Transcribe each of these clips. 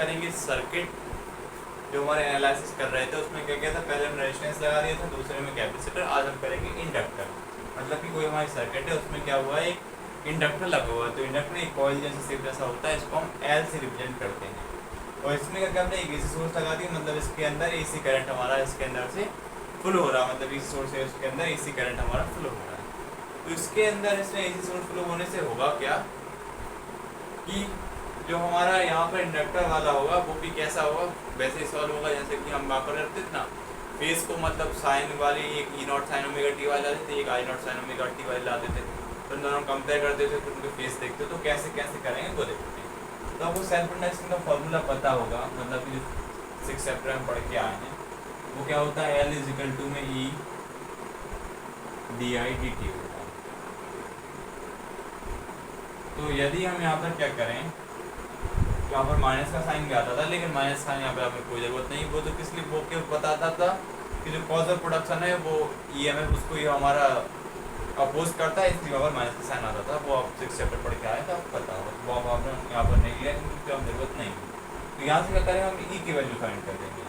करेंगे सर्किट जो हमारे एनालिसिस कर रहे थे उसमें क्या क्या था, पहले हमने रेजिस्टेंस लगा दिया था, दूसरे में कैपेसिटर, आज हम करेंगे इंडक्टर। मतलब कि कोई हमारी सर्किट है उसमें क्या हुआ है, एक इंडक्टर लगा हुआ है, तो इंडक्टर एक कॉइल जैसा शेप जैसा होता है, इसको हम एल से रिप्रेजेंट करते हैं। और इसमें क्या हमने एक एसी सोर्स लगा दिया, मतलब इसके अंदर एसी करंट हमारा इसके अंदर से फ्लो हो रहा है, मतलब एसी सोर्स है उसके अंदर एसी करंट हमारा फ्लो हो रहा है। तो इसके अंदर इसमें एसी सोर्स फ्लो होने से होगा क्या कि जो हमारा यहाँ पर इंडक्टर वाला होगा वो भी कैसा होगा, वैसे सॉल्व होगा जैसे कि हम वहाँ पर करते थे ना, फेस को मतलब साइन वाली एक ई नॉट साइन ओमेगा टी वाली लाते थे, एक आई नॉट साइन ओमेगा टी वाली लाते थे, तो दोनों कंपेयर करते थे, फिर उनके फेस देखते तो कैसे कैसे करेंगे वो देखते हैं। तो आपको सेल्फ इंडक्शन का फॉर्मूला पता होगा, मतलब कि जो 6 चैप्टर में पढ़ के आए हैं वो क्या होता है, एल इज इक्वल टू में E D I D T होता है। तो यदि हम यहाँ पर क्या करें, यहाँ पर माइनस का साइन भी आता था, लेकिन माइनस साइन यहाँ पर हमें कोई ज़रूरत नहीं, वो तो किस लिए वो क्यों बताता था कि जो कॉजल प्रोडक्शन है वो ईएमएफ उसको ये हमारा अपोज करता है, इसलिए वहाँ पर माइनस का साइन आता था। वो आप 6 चैप्टर पढ़ के आए तो आपको पता होगा, वो आप आपने यहाँ पर नहीं लिया क्योंकि हम ज़रूरत नहीं। तो यहाँ से क्या करेंगे, हम ई की वैल्यू फाइंड कर देंगे।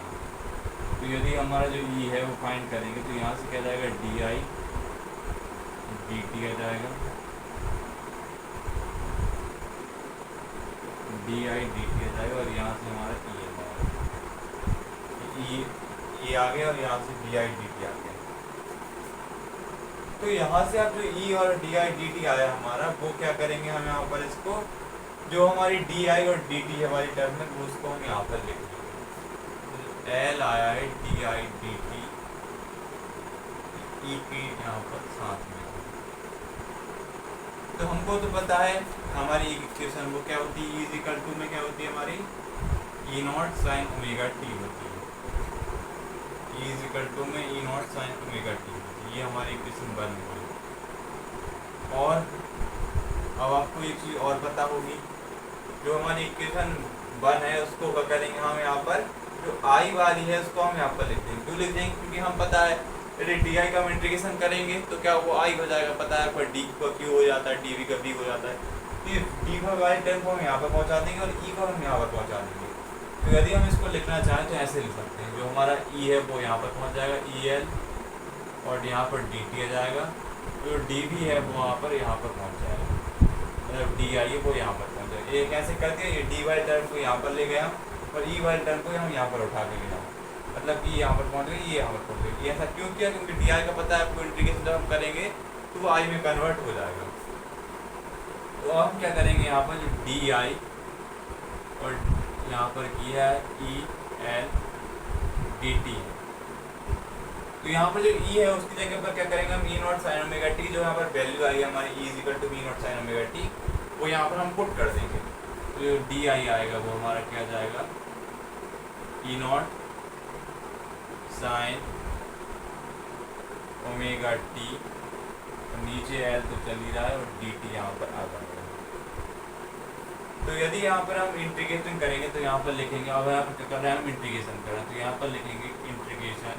तो यदि हमारा जो ई है वो फाइंड करेंगे तो यहाँ से क्या जाएगा, डी आई डी टी आ जाएगा, डी आई डी टी आ जाएगा, और यहाँ से हमारा ई आ जाएगा, ई आ गया, और यहाँ से डी आई डी टी आ गया। तो यहाँ से आप जो ई और डी आई डी टी आया हमारा, वो क्या करेंगे हम यहाँ पर इसको, जो हमारी डी आई और डी टी हमारी टर्म में, वो उसको हम यहाँ पर लिख देंगे, L I I D I D T E की यहाँ पर साथ में। तो हमको तो पता है हमारी इक्वेशन वो क्या होती है, इज इक्वल टू में क्या होती है हमारी, ई नॉट साइन ओमेगा टी होती है, इज इक्वल टू में E naught sine omega T होती है, ये हमारी इक्वेशन बन गई। और अब आपको एक चीज़ और पता होगी, जो हमारी इक्वेशन बन है उसको क्या करेंगे हम यहाँ पर, जो आई वाली है उसको हम यहाँ पर लिख देंगे। क्यों लिख देंगे, क्योंकि हम पता है यदि डी आई का हम इंटीग्रेशन करेंगे तो क्या वो आई हो जाएगा, पता है पर डी का क्यू हो जाता है, डी वी का बी हो जाता है, तो डी वाली टर्म को हम यहाँ पर पहुँचा देंगे और ई को हम यहाँ पर पहुँचा देंगे। तो यदि हम इसको लिखना चाहें तो ऐसे लिख सकते हैं, जो हमारा ई है वो यहाँ पर पहुँच जाएगा, ई एल, और यहाँ पर डी टी आ जाएगा, जो डी वी है वो वहाँ पर यहाँ पर पहुँच जाएगा, मतलब डी आई है वो यहाँ पर पहुँच जाएगा। ये कैसे करके, ये डी वाली टर्म को यहाँ पर ले गया और ई वाली टर्म को हम यहाँ पर उठा के ले, मतलब कि यहाँ पर पहुँच गई, ये यहाँ पर पहुँच गई। ऐसा क्यों किया, क्योंकि डी आई का पता है आपको, इंटीग्रेशन जब हम करेंगे तो वो आई में कन्वर्ट हो जाएगा। तो हम क्या करेंगे, यहाँ पर जो डी आई और यहाँ पर किया है ई एल डी टी, तो यहाँ पर जो ई है उसकी जगह पर क्या करेंगे हम, E naught sine omega T, जो यहाँ पर वैल्यू आई है हमारी E is equal to E naught sine omega T, वो यहाँ पर हम पुट कर देंगे। तो जो डी आई आएगा वो हमारा क्या जाएगा, ई नॉट साइन ओमेगा टी, नीचे एल तो चल ही रहा है, और डी टी यहाँ पर आ जाएगा। तो यदि यहाँ पर हम इंटीग्रेशन करेंगे तो यहाँ पर लिखेंगे, अब यहाँ पर क्या कर रहे हैं हम, इंटीग्रेशन कर रहे हैं, तो यहाँ पर लिखेंगे integration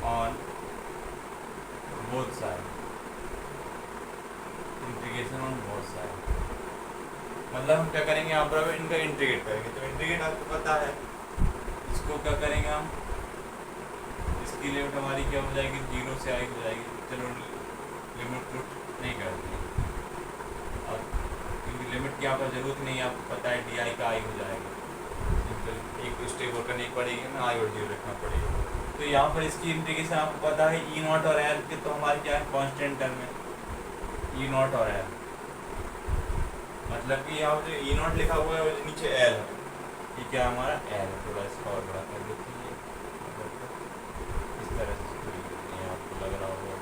on both side, integration on both side, मतलब हम क्या करेंगे यहाँ पर इनका इंटीग्रेट करेंगे। तो इंटीग्रेट आपको पता है, इसको क्या करेंगे हम, इसकी लिमिट हमारी क्या हो जाएगी, 0 से आई हो जाएगी। चलो लिमिट पुट नहीं करते अब, क्योंकि लिमिट की यहाँ पर जरूरत नहीं है, आपको पता है डी आई का आई हो जाएगा, सिंपल एक स्टेप और करनी पड़ेगी, हमें आई और 0 रखना पड़ेगा। तो यहाँ पर इसकी इंटीग्रेशन आपको पता है, ई नॉट और एल के तो हमारी क्या है, कॉन्स्टेंट टर्म है, ई नॉट और एल, मतलब कि यहाँ जो ई नॉट लिखा हुआ है और नीचे एल है, ये क्या हमारा एल है। थोड़ा इसका और बड़ा कर देते हैं, इस तरह से आपको लग रहा होगा,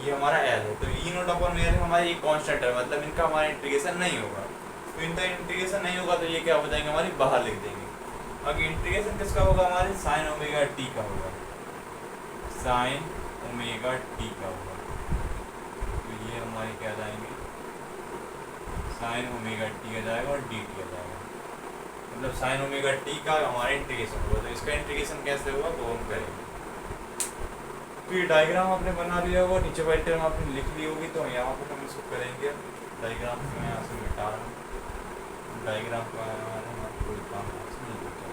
ये हमारा एल है। तो ई नॉट अपॉन एल हमारी एक कांस्टेंट है, मतलब इनका हमारा इंटीग्रेशन नहीं होगा। तो इनका इंटीग्रेशन नहीं होगा तो ये क्या हो जाएंगे, हमारी बाहर लिख देंगे। अगर इंटीग्रेशन किसका होगा, हमारे साइन ओमेगा टी का होगा, साइन ओमेगा टी का होगा। तो ये हमारे क्या जाएंगे, साइन ओमेगा टी आ जाएगा और डी टी आ जाएगा, मतलब साइन ओमेगा टी का हमारा इंटीग्रेशन होगा। तो इसका इंटीग्रेशन कैसे होगा वो हम करेंगे। तो ये डायग्राम आपने बना लिया होगा, नीचे वाली टर्म आपने लिख ली होगी, तो यहाँ पर हम इसको करेंगे डायग्राम को मैं यहाँ से मिटा रहा हूँ। डायग्राम को हमारा कोई काम यहाँ से नहीं होता।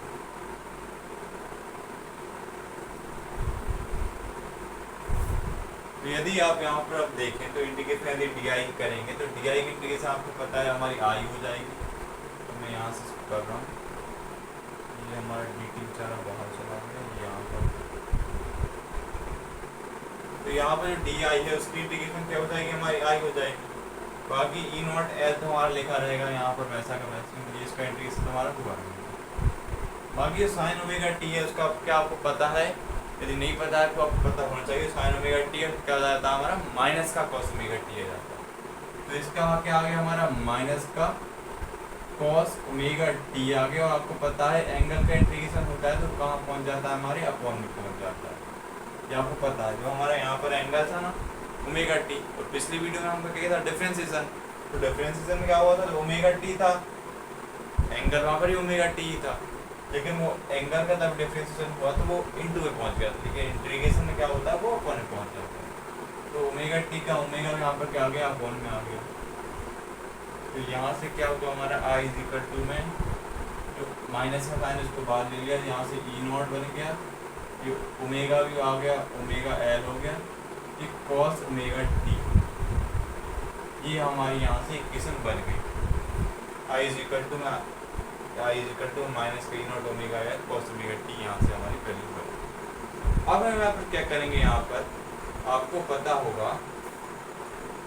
तो यदि आप यहाँ पर अब देखें तो इंटीग्रेशन यदि डी आई करेंगे तो डी आई की इंटीग्रेशन आपको पता है हमारी आई हो जाएगी। तो मैं यहाँ से कर रहा हूँ, ये हमारा डी टी बेचारा बाहर चला गया यहाँ पर। तो यहाँ पर जो डी आई है उसकी इंटीग्रेशन क्या हो जाएगी, हमारी आई हो जाएगी। बाकी ई नॉट एल तो हमारा लिखा रहेगा यहाँ पर वैसा का वैसा, ये इसका इंटीग्रेशन हमारा हुआ रहेगा। बाकी जो साइन ओमेगा टी है उसका क्या आपको पता है, यदि नहीं पता है तो आपको पता होना चाहिए। साइन ओमेगा टी क्या हो जाता है हमारा माइनस का कॉस ओमेगा टी आ जाता है। तो इसका क्या आ गया हमारा माइनस का कॉस ओमेगा टी आ गया। और आपको पता है एंगल का इंटीग्रेशन होता है तो कहाँ पहुँच जाता है, हमारे अपॉन में पहुँच जाता है। ये आपको पता है जो हमारा यहाँ पर एंगल था ना ओमेगा टी, और पिछली वीडियो में हमने क्या था डिफरेंशिएशन। तो डिफरेंशिएशन में क्या हुआ था, ओमेगा टी था, एंगल वहाँ पर ही ओमेगा टी था, लेकिन वो एंगल का तब डिफरेंशिएशन हुआ तो वो इनटू में पहुंच गया था। लेकिन इंटीग्रेशन में क्या होता है वो अपॉन में पहुंच जाता है। तो ओमेगा टी का ओमेगा यहाँ पर क्या आ गया, अपॉन में आ गया। तो यहाँ से क्या होगा हमारा आई इज इक्वल टू में जो माइनस का साइन उसको बाद ले लिया, यहाँ से ई नॉट बन गया, ये ओमेगा भी आ गया, ओमेगा एल हो गया, ये कॉस ओमेगा टी, ये हमारी यहाँ से इक्वेशन बन गई। आई इज इक्वल टू में I is equal to minus का E not omega L cos omega T, यहाँ से हमारी वैल्यू बनी। अब हम यहाँ पर क्या करेंगे, यहाँ पर आपको पता होगा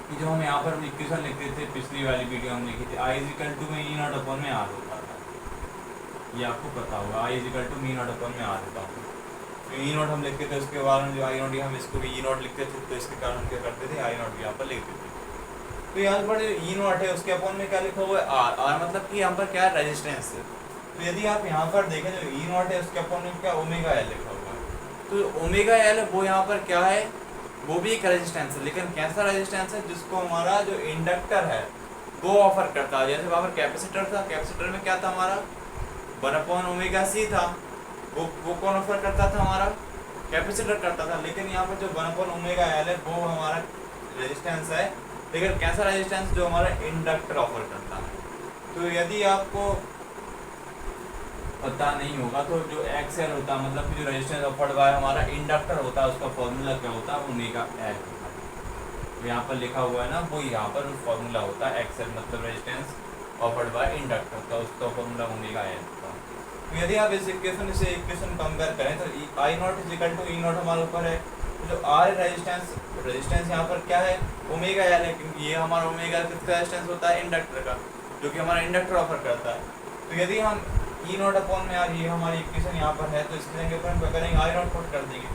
कि जो हम यहाँ पर इक्वेशन लिखते थे पिछली वाली वीडियो हम लिखी थी, आई इज इक्वल टू में ई नॉट अपॉन में आर होता था। ये आपको पता होगा, I is equal to E not upon में आर होता है। तो ई नॉट हम लिखते थे, उसके बाद जो आई नॉट हम इसको भी ई नॉट लिखते थे, तो इसके कारण हम क्या करते थे, आई नॉट यहाँ पर लिखते थे। तो यहाँ पर जो ई नॉट है उसके अपॉन में क्या लिखा हुआ है, आर। आर मतलब कि यहाँ पर क्या है, रेजिस्टेंस है। तो यदि आप यहाँ पर देखें जो ई नॉट है उसके अपॉन में क्या ओमेगा एल लिखा हुआ है। तो ओमेगा एल वो यहाँ पर क्या है, वो भी एक रेजिस्टेंस है, लेकिन कैसा रेजिस्टेंस है, जिसको हमारा जो इंडक्टर है वो ऑफर करता है। जैसे वहाँ पर कैपेसिटर था, कैपेसिटर में क्या था हमारा 1/ओमेगा c था, वो कौन ऑफर करता था, हमारा कैपेसिटर करता था। लेकिन यहाँ पर जो 1/ओमेगा एल है वो हमारा रेजिस्टेंस है, लेकिन कैसा रेजिस्टेंस, जो हमारा इंडक्टर ऑफर करता है। तो यदि आपको पता नहीं होगा तो जो एक्सएल होता है, मतलब कि जो रेजिस्टेंस ऑफर्ड बाय हमारा इंडक्टर होता है, उसका फॉर्मूला क्या होता है, ओमेगा एल होता है। तो यहाँ पर लिखा हुआ है ना, वो यहाँ पर फॉर्मूला होता है एक्सएल, मतलब रेजिस्टेंस ऑफर्ड बाय इंडक्टर का, उसका फॉर्मूला ओमेगा एल होता है। तो यदि आप इस इक्वेशन से इक्वेशन कंपेयर करें तो I not is equal to E not हमारे ऊपर है, तो जो आर रेजिस्टेंस यहाँ पर क्या है, ओमेगा एल है, क्योंकि ये हमारा ओमेगा किसका रेजिस्टेंस होता है, इंडक्टर का, जो कि हमारा इंडक्टर ऑफर करता है। तो यदि हम ई नॉट अपॉन में आर, ये हमारी इक्वेशन यहाँ पर है, तो इसके जगह पर हम क्या करेंगे, आई नॉट पुट कर देंगे।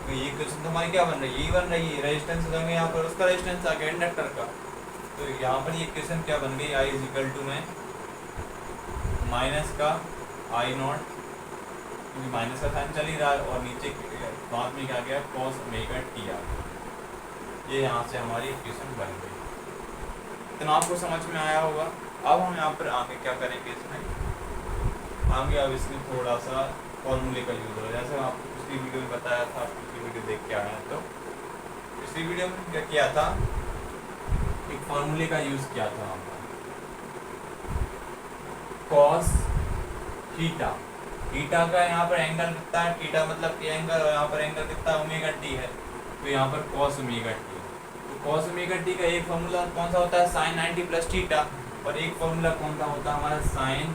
तो ये इक्वेशन तो हमारी क्या बन रही है, ये बन रही है, रेजिस्टेंस देंगे यहाँ पर, उसका रेजिस्टेंस आ गया इंडक्टर का। तो यहाँ पर ये इक्वेशन क्या बन गई, आई इज इक्वल टू में माइनस का आई नॉट, क्योंकि माइनस का साइन चल ही रहा है, और नीचे बाद में क्या गया, कॉस ओमेगा टी आ गया। ये यहाँ से हमारी इक्वेशन बन गई। तो आपको समझ में आया होगा। अब हम यहाँ पर आगे क्या करेंगे, इसमें आगे अब इसमें थोड़ा सा फॉर्मूले का यूज होगा। जैसे आपको पिछली वीडियो में बताया था, पिछली वीडियो देख के आए हैं, तो पिछली वीडियो में क्या किया था, एक फॉर्मूले का यूज किया था हम, कॉस थीटा। थीटा का यहाँ पर एंगल कितना है, थीटा मतलब कि एंगल, और यहाँ पर एंगल कितना है, ओमेगा टी है, तो यहाँ पर कॉस ओमेगा टी। तो कॉस ओमेगा टी का एक फॉर्मूला कौन सा होता है, साइन 90 प्लस थीटा, और एक फॉर्मूला कौन सा होता है हमारा, साइन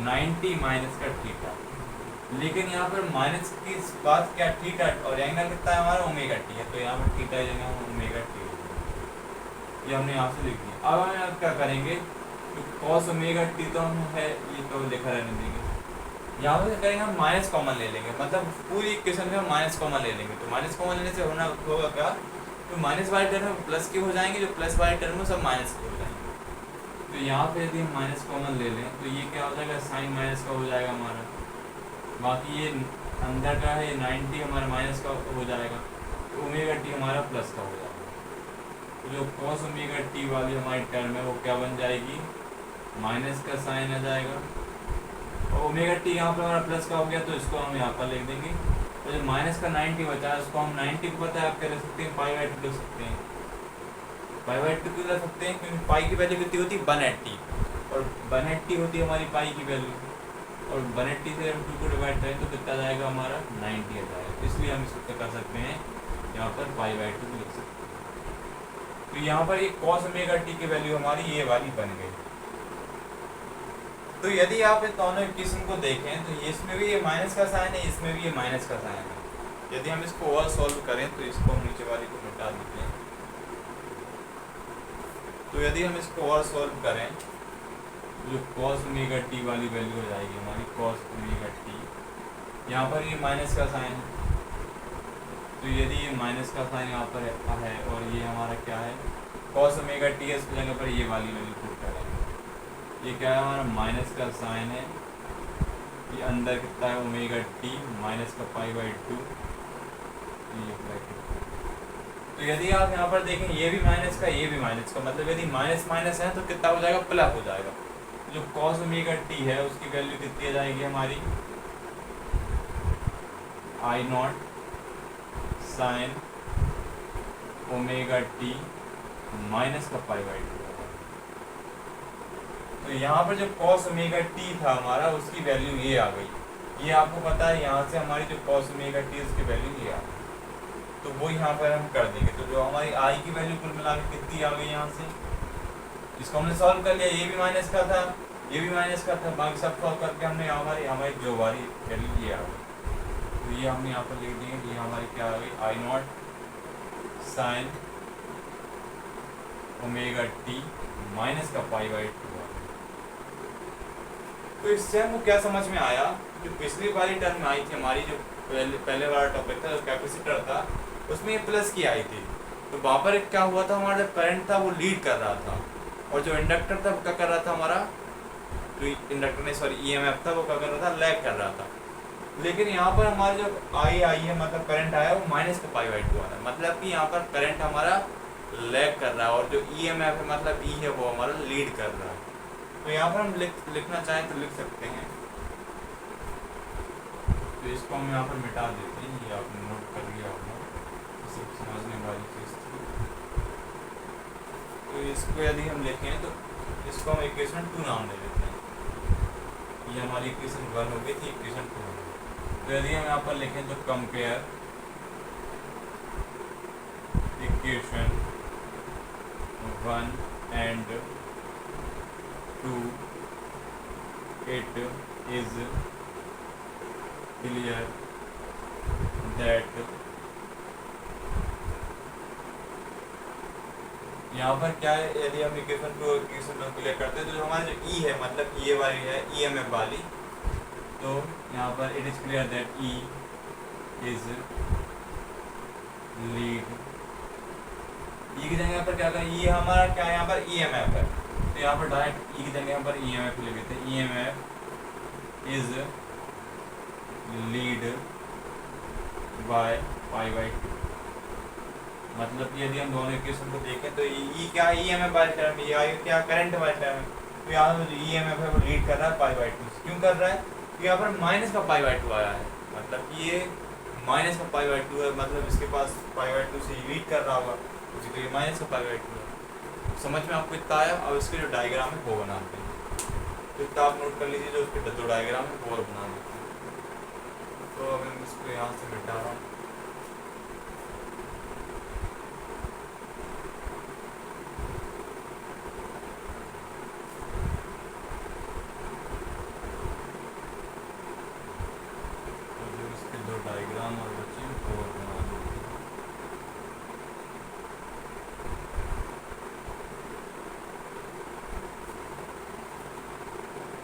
90 माइनस का थीटा। लेकिन यहाँ पर माइनस की बात क्या, थीटा, और एंगल कितना है हमारा, ओमेगा टी है, तो यहाँ पर थीटा जगह ओमेगा टी, ये हमने यहाँ से लिख दिया। अब हम क्या करेंगे, तो कॉस ओमेगा टी तो हम है, ये तो लिखा रहने देंगे। यहाँ पर करेंगे हम माइनस कॉमन ले लेंगे, मतलब पूरी इक्वेशन में हम माइनस कॉमन ले लेंगे। तो माइनस कॉमन लेने से होगा क्या, तो माइनस वाले टर्म में प्लस के हो जाएंगे, जो प्लस वाले टर्म में सब माइनस के हो जाएंगे। तो यहाँ पे यदि हम माइनस कॉमन ले लें तो ये क्या हो जाएगा, साइन माइनस का हो जाएगा हमारा, बाकी ये अंदर का है 90 हमारा माइनस का हो जाएगा, तो ओमेगा टी हमारा प्लस का हो जाएगा। तो जो कॉस ओमेगा टी वाली हमारी टर्म है वो क्या बन जाएगी, माइनस का साइन आ जाएगा, और ओमेगा टी यहाँ पर हमारा प्लस का हो गया, तो इसको हम यहाँ पर लिख देंगे। तो जो माइनस का 90 बचा है उसको हम 90 को पता है आप क्या लिख सकते हैं, पाई बाई 2 लिख सकते हैं। पाई बाई 2 क्यों ले सकते हैं, क्योंकि पाई की वैल्यू कितनी होती है 180, और 180 होती है हमारी पाई की वैल्यू, और 180 से हम 2 को डिवाइड करें तो कितना जाएगा हमारा 90 आ जाएगा, इसलिए हम इसको क्या कर सकते हैं यहाँ पर पाई बाई 2 लिख सकते हैं। तो यहाँ पर ये कॉस ओमेगा टी की वैल्यू हमारी ये वाली बन गई। तो यदि आप इस दोनों इक्वेशन को देखें तो इसमें भी ये माइनस का साइन है, इसमें भी ये माइनस का साइन है। यदि हम इसको और सॉल्व करें तो इसको हम नीचे वाली को मिटा देते हैं। तो यदि हम इसको और सॉल्व करें जो कॉस ओमेगा टी वाली वैल्यू हो जाएगी हमारी कॉस ओमेगा टी, यहाँ पर ये माइनस का साइन है, तो यदि ये माइनस का साइन यहाँ पर है और ये हमारा क्या है कॉस ओमेगा टी है, इसकी जगह पर ये वाली वैल्यू पुट करेंगे। ये क्या है हमारा माइनस का साइन है, ये अंदर कितना है ओमेगा टी माइनस का पाई बाई 2, ये ब्रैकेट। तो यदि आप यहाँ पर देखें ये भी माइनस का ये भी माइनस का, मतलब यदि माइनस माइनस है तो कितना हो जाएगा प्लस हो जाएगा। जो कॉस ओमेगा टी है उसकी वैल्यू कितनी आ जाएगी हमारी I not sine omega T minus का पाई बाई 2। तो यहाँ पर जो कॉस ओमेगा टी था हमारा उसकी वैल्यू ये आ गई, ये आपको पता है यहाँ से हमारी जो कॉस ओमेगा टी उसकी वैल्यू ये आ गई, तो वो यहाँ पर हम कर देंगे। तो जो हमारी आई की वैल्यू कुल मिला के कितनी आ गई यहाँ से, इसको हमने सॉल्व कर लिया, ये भी माइनस का था ये भी माइनस का था, बाकी सब सॉल्व करके हमने हमारी जो हमारी वैल्यू ये आ गई। तो ये हमने यहाँ पर लिख देंगे कि हमारी क्या आ गई I not sine omega T minus का पाई बाई 2। तो इससे हमको क्या समझ में आया, जो पिछली वाली टर्म में आई थी हमारी जो पहले वाला टॉपिक था जो कैपेसिटर था उसमें ये प्लस की आई थी, तो वहाँ पर क्या हुआ था हमारा जो करंट था वो लीड कर रहा था, और जो इंडक्टर था वो क्या कर रहा था हमारा जो इंडक्टर ने सॉरी ईएमएफ था वो क्या कर रहा था लैग कर रहा था। लेकिन यहाँ पर हमारा जो आई है मतलब करंट आया वो माइनस का पाई बाई 2 आ रहा है, मतलब कि यहाँ पर करंट हमारा लैग कर रहा है और जो ईएमएफ है मतलब ई है वो हमारा लीड कर रहा है। तो यहाँ पर हम लिखना चाहें तो लिख सकते हैं, तो इसको हम यहाँ पर मिटा देते हैं, ये आपने नोट कर लिया होगा, सब समझने वाली चीज़ थी। तो इसको यदि हम लिखें तो इसको हम इक्वेशन 2 नाम दे देते हैं, ये हमारी इक्वेशन 1 हो गई थी, इक्वेशन 2 हो गई। तो यदि हम यहाँ पर लिखें तो compare equation 1 and 2 it is clear that यहाँ पर क्या है, यदि हम इक्वेशन 2 इक्वेशन 1 क्लियर करते हैं तो जो हमारा जो ई है मतलब ये वाली है ईएमएफ वाली, तो यहाँ पर it is clear that E is lead, E की जगह पर क्या ई हमारा क्या है यहाँ पर ईएमएफ है, तो यहाँ पर डायरेक्ट ई की जगह पर ईएमएफ ले लेते हैं, EMF is lead by pi by 2। मतलब यदि हम दोनों इक्वेशन को देखें तो ई क्या है ईएमएफ वाले टर्म, ये आई क्या करंट वाले टर्म, तो यहाँ पर जो ईएमएफ है वो लीड कर रहा है पाई बाई 2। क्यों कर रहा है, तो यहाँ पर माइनस का पाई बाई 2 आया है, मतलब ये माइनस का पाई बाई 2 है, मतलब इसके पास पाई बाई 2 से लीड कर रहा होगा, उसी तो ये माइनस का पाई बाई 2 है। समझ में आपको इतना आया। अब इसके जो डायग्राम है वो बनाते हैं, तो इतना आप नोट कर लीजिए, जो उसके दो डायग्राम है वो बना देते हैं। तो अब मैं इसको यहाँ से मिटा रहा हूँ। डायग्राम और बच्चे को बना देते हैं।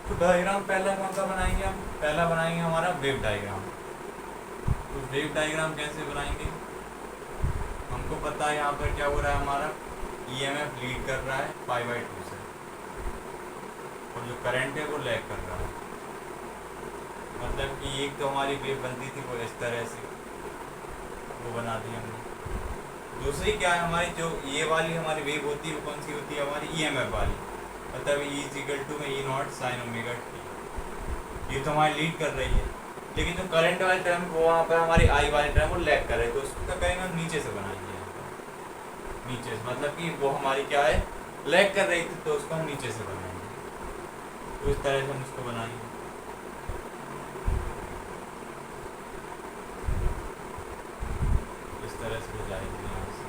तो डायग्राम पहला कौन सा बनाएंगे हम, पहला बनाएंगे हमारा वेव डायग्राम। तो वेव डायग्राम कैसे बनाएंगे, हमको पता है यहाँ पर क्या हो रहा है, हमारा ईएमएफ लीड कर रहा है पाई बाई 2 से, और जो करंट है वो लैग कर रहा है, मतलब कि एक तो हमारी वेव बनती थी वो इस तरह से, वो बना दी हमने। दूसरी क्या है हमारी जो ये वाली हमारी वेव होती है वो कौन सी होती है हमारी ईएमएफ वाली, मतलब ई इज इक्वल टू में E naught sine omega T, ये तो हमारी लीड कर रही है। लेकिन जो करंट वाले टर्म वो वहाँ पर हमारी आई वाले टर्म वो लैग कर रहे हैं, तो उसको क्या करेंगे हम नीचे से बनाएंगे। नीचे से, मतलब कि वो हमारी क्या है, लैग कर रही थी, तो उसको हम नीचे से बनाएंगे। तो इस तरह से हम उसको बनाएंगे। इस तरह से हो जाएगी यहाँ से,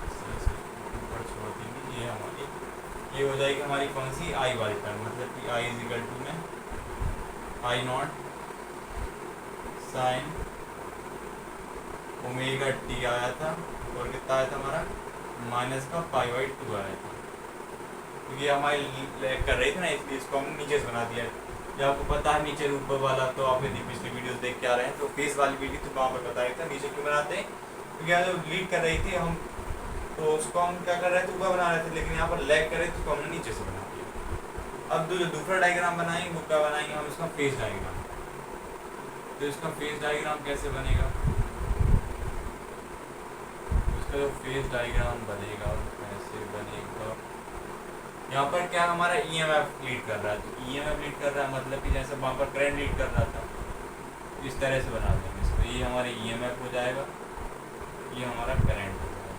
इस तरह से ऊपर छोड़ देंगे। ये हमारी, ये हो जाएगी हमारी कौन सी, आई वाली टर्म, मतलब कि आई इज इक्वल टू में आई नॉट साइन ओमेगा टी आया था, और कितना आया था हमारा, माइनस का π/2 आया था। क्योंकि ये हमारी लैग कर रही थी ना, इसलिए इसको हमने नीचे से बना दिया। जब आपको पता है नीचे ऊपर वाला, तो आप यदि पिछली वीडियोस देख के आ रहे हैं तो फेस वाली वीडियो तो वहाँ पर बताया था नीचे क्यों बनाते हैं, क्योंकि यहाँ जब लीड कर रही थी हम, तो उसको हम क्या कर रहे थे, ऊपर बना रहे थे, लेकिन यहाँ पर लैग कर रहे थे, उसको हमने नीचे से बना दिया। अब जो दूसरा डायग्राम बनाएंगे वो क्या बनाएंगे हम, इसका फेस डायग्राम। तो इसका फेस डायग्राम कैसे बनेगा, इसका जो फेस डायग्राम बनेगा कैसे बनेगा, यहाँ पर क्या हमारा EMF लीड कर रहा है, तो EMF लीड कर रहा है, मतलब कि जैसे वहाँ पर करंट लीड कर रहा था, इस तरह से बना देंगे इसको। ये हमारे EMF हो जाएगा, ये हमारा करंट हो जाएगा,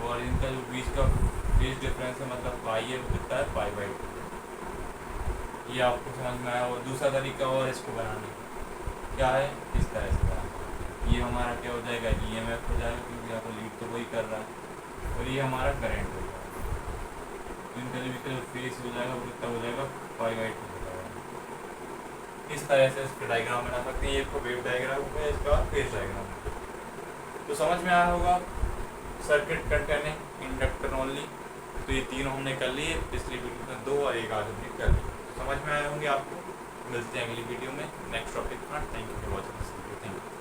और इनका जो बीच का फेज डिफरेंस है, मतलब पाई है, वो कितना है, π/2। ये आपको समझ में आया। और दूसरा तरीका और इसको बनाने का क्या है, इस तरह से बनाना। ये हमारा क्या हो जाएगा, EMF हो जाएगा, क्योंकि यहाँ पर लीड तो वही कर रहा है, और ये हमारा करंट हो जाएगा। इनका जो फेस हो जाएगा वो कितना हो जाएगा, π/2 हो जाएगा। इस तरह से इसका डायग्राम बना सकते हैं। ये इसको वेव डायग्राम हो गया, इसका फेस डायग्राम। तो समझ में आया होगा सर्किट कंटेनिंग इंडक्टर ओनली। तो ये तीनों हमने कर लिए, पिछली वीडियो में 2 और 1 आज हमने कर लिए। समझ में आए होंगे आपको। मिलते हैं अगली वीडियो में नेक्स्ट टॉपिक पर। Thank you for watching this video. Thank you.